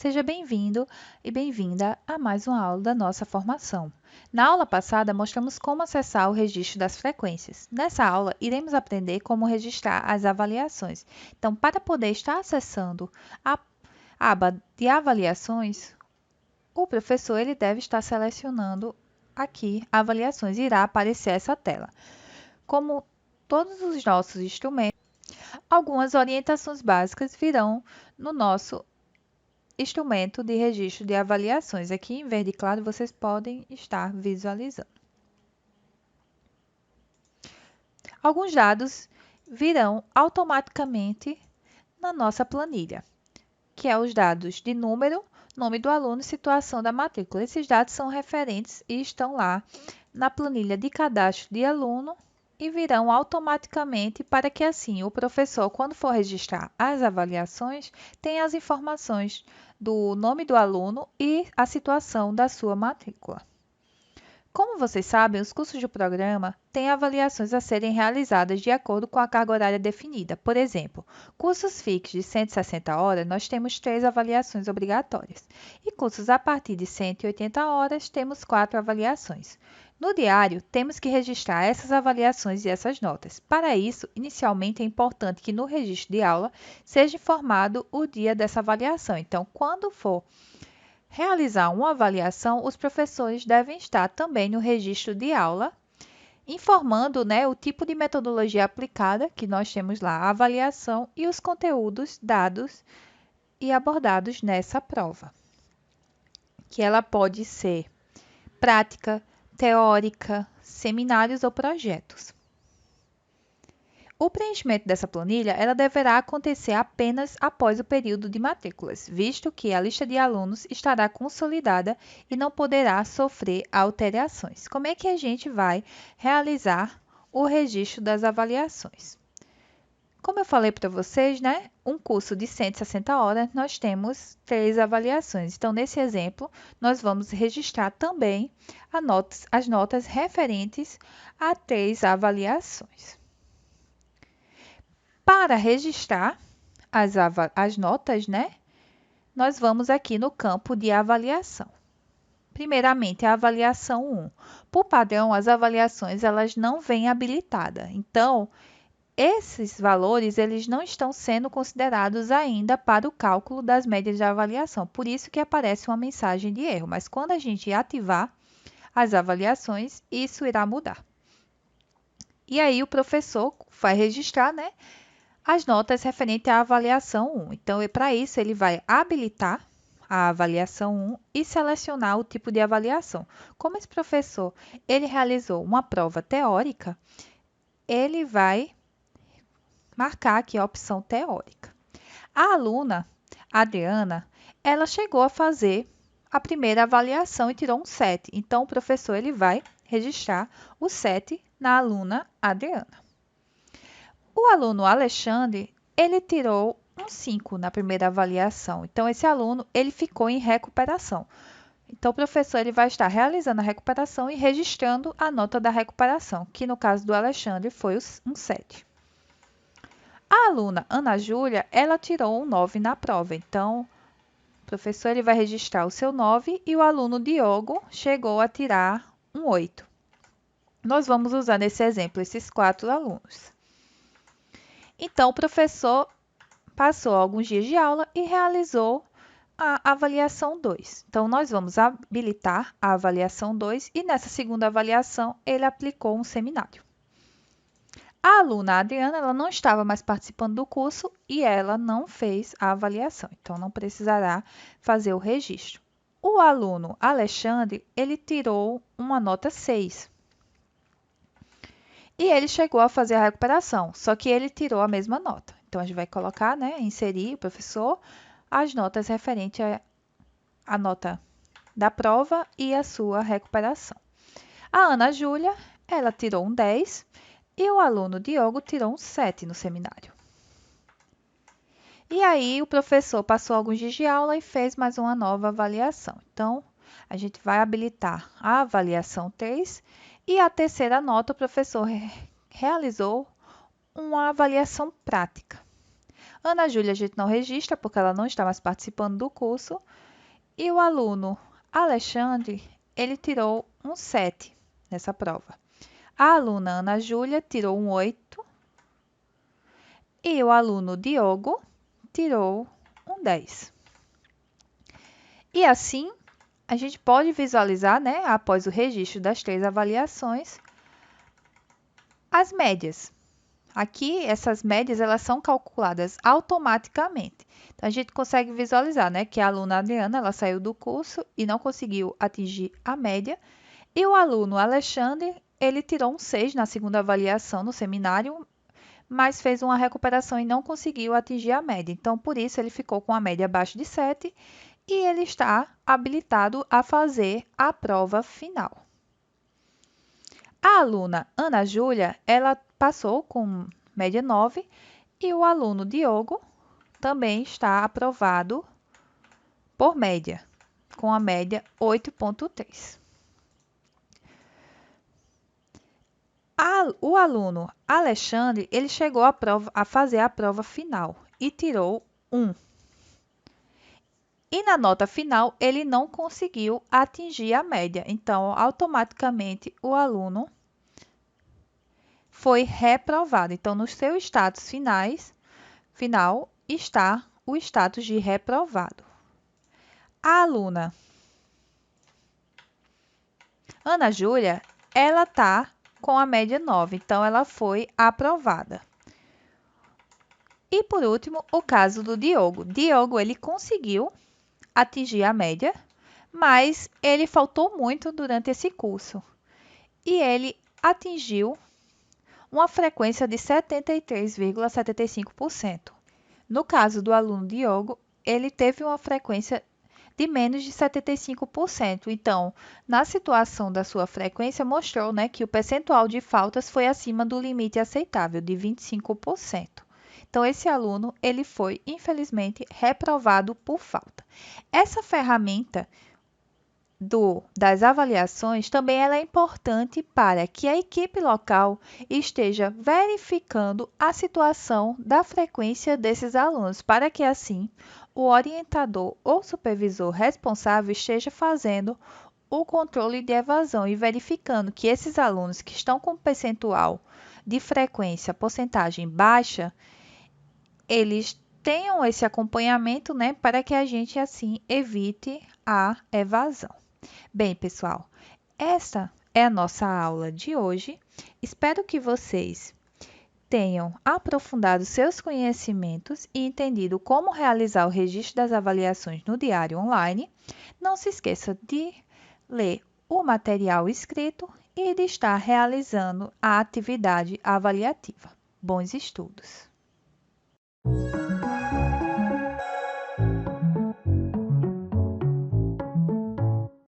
Seja bem-vindo e bem-vinda a mais uma aula da nossa formação. Na aula passada, mostramos como acessar o registro das frequências. Nessa aula, iremos aprender como registrar as avaliações. Então, para poder estar acessando a aba de avaliações, o professor ele deve estar selecionando aqui avaliações. Irá aparecer essa tela. Como todos os nossos instrumentos, algumas orientações básicas virão no nosso instrumento de registro de avaliações. Aqui em verde claro vocês podem estar visualizando. Alguns dados virão automaticamente na nossa planilha, que é os dados de número, nome do aluno e situação da matrícula. Esses dados são referentes e estão lá na planilha de cadastro de aluno e virão automaticamente para que assim o professor, quando for registrar as avaliações, tenha as informações do nome do aluno e a situação da sua matrícula. Como vocês sabem, os cursos do programa têm avaliações a serem realizadas de acordo com a carga horária definida. Por exemplo, cursos fixos de 160 horas, nós temos 3 avaliações obrigatórias. E cursos a partir de 180 horas, temos 4 avaliações. No diário, temos que registrar essas avaliações e essas notas. Para isso, inicialmente é importante que no registro de aula seja informado o dia dessa avaliação. Então, quando for realizar uma avaliação, os professores devem estar também no registro de aula, informando, o tipo de metodologia aplicada, que nós temos lá, a avaliação e os conteúdos dados e abordados nessa prova. Que ela pode ser prática, teórica, seminários ou projetos. O preenchimento dessa planilha ela deverá acontecer apenas após o período de matrículas, visto que a lista de alunos estará consolidada e não poderá sofrer alterações. Como é que a gente vai realizar o registro das avaliações? Como eu falei para vocês, um curso de 160 horas, nós temos 3 avaliações. Então, nesse exemplo, nós vamos registrar também as notas referentes a 3 avaliações. Para registrar as notas, nós vamos aqui no campo de avaliação. Primeiramente, a avaliação 1. Por padrão, as avaliações elas não vêm habilitadas. Então, esses valores eles não estão sendo considerados ainda para o cálculo das médias de avaliação. Por isso que aparece uma mensagem de erro. Mas quando a gente ativar as avaliações, isso irá mudar. E aí, o professor vai registrar, as notas referentes à avaliação 1. Então, para isso, ele vai habilitar a avaliação 1 e selecionar o tipo de avaliação. Como esse professor ele realizou uma prova teórica, ele vai marcar aqui a opção teórica. A aluna, Adriana, ela chegou a fazer a primeira avaliação e tirou um 7. Então, o professor ele vai registrar o 7 na aluna Adriana. O aluno Alexandre, ele tirou um 5 na primeira avaliação. Então, esse aluno, ele ficou em recuperação. Então, o professor ele vai estar realizando a recuperação e registrando a nota da recuperação, que no caso do Alexandre foi um 7. A aluna Ana Júlia, ela tirou um 9 na prova. Então, o professor ele vai registrar o seu 9 e o aluno Diogo chegou a tirar um 8. Nós vamos usar nesse exemplo esses 4 alunos. Então, o professor passou alguns dias de aula e realizou a avaliação 2. Então, nós vamos habilitar a avaliação 2 e nessa segunda avaliação ele aplicou um seminário. A aluna Adriana ela não estava mais participando do curso e ela não fez a avaliação, então não precisará fazer o registro. O aluno Alexandre, ele tirou uma nota 6. E ele chegou a fazer a recuperação, só que ele tirou a mesma nota. Então, a gente vai colocar, inserir o professor, as notas referentes à nota da prova e a sua recuperação. A Ana Júlia, ela tirou um 10 e o aluno Diogo tirou um 7 no seminário. E aí, o professor passou alguns dias de aula e fez mais uma nova avaliação. Então, a gente vai habilitar a avaliação 3 e a terceira nota, o professor realizou uma avaliação prática. Ana Júlia a gente não registra porque ela não está mais participando do curso. E o aluno Alexandre, ele tirou um 7 nessa prova. A aluna Ana Júlia tirou um 8 e o aluno Diogo tirou um 10. E assim, a gente pode visualizar, né, após o registro das 3 avaliações, as médias. Aqui, essas médias elas são calculadas automaticamente. Então, a gente consegue visualizar, né, que a aluna Adriana ela saiu do curso e não conseguiu atingir a média. E o aluno Alexandre, ele tirou um 6 na segunda avaliação no seminário, mas fez uma recuperação e não conseguiu atingir a média. Então, por isso, ele ficou com a média abaixo de 7 e ele está habilitado a fazer a prova final. A aluna Ana Júlia, ela passou com média 9 e o aluno Diogo também está aprovado por média, com a média 8,3. O aluno Alexandre, ele chegou a fazer a prova final e tirou 1. E na nota final, ele não conseguiu atingir a média. Então, automaticamente, o aluno foi reprovado. Então, no seu status final está o status de reprovado. A aluna Ana Júlia, ela está com a média 9, então ela foi aprovada. E por último, o caso do Diogo. Diogo, ele conseguiu atingir a média, mas ele faltou muito durante esse curso. E ele atingiu uma frequência de 73,75%. No caso do aluno Diogo, ele teve uma frequência de menos de 75%. Então, na situação da sua frequência, mostrou, né, que o percentual de faltas foi acima do limite aceitável, de 25%. Então, esse aluno, ele foi, infelizmente, reprovado por falta. Essa ferramenta das avaliações também ela é importante para que a equipe local esteja verificando a situação da frequência desses alunos, para que assim o orientador ou supervisor responsável esteja fazendo o controle de evasão e verificando que esses alunos que estão com percentual de frequência, porcentagem baixa, eles tenham esse acompanhamento, né, para que a gente assim evite a evasão. Bem, pessoal, essa é a nossa aula de hoje. Espero que vocês tenham aprofundado seus conhecimentos e entendido como realizar o registro das avaliações no diário online. Não se esqueça de ler o material escrito e de estar realizando a atividade avaliativa. Bons estudos!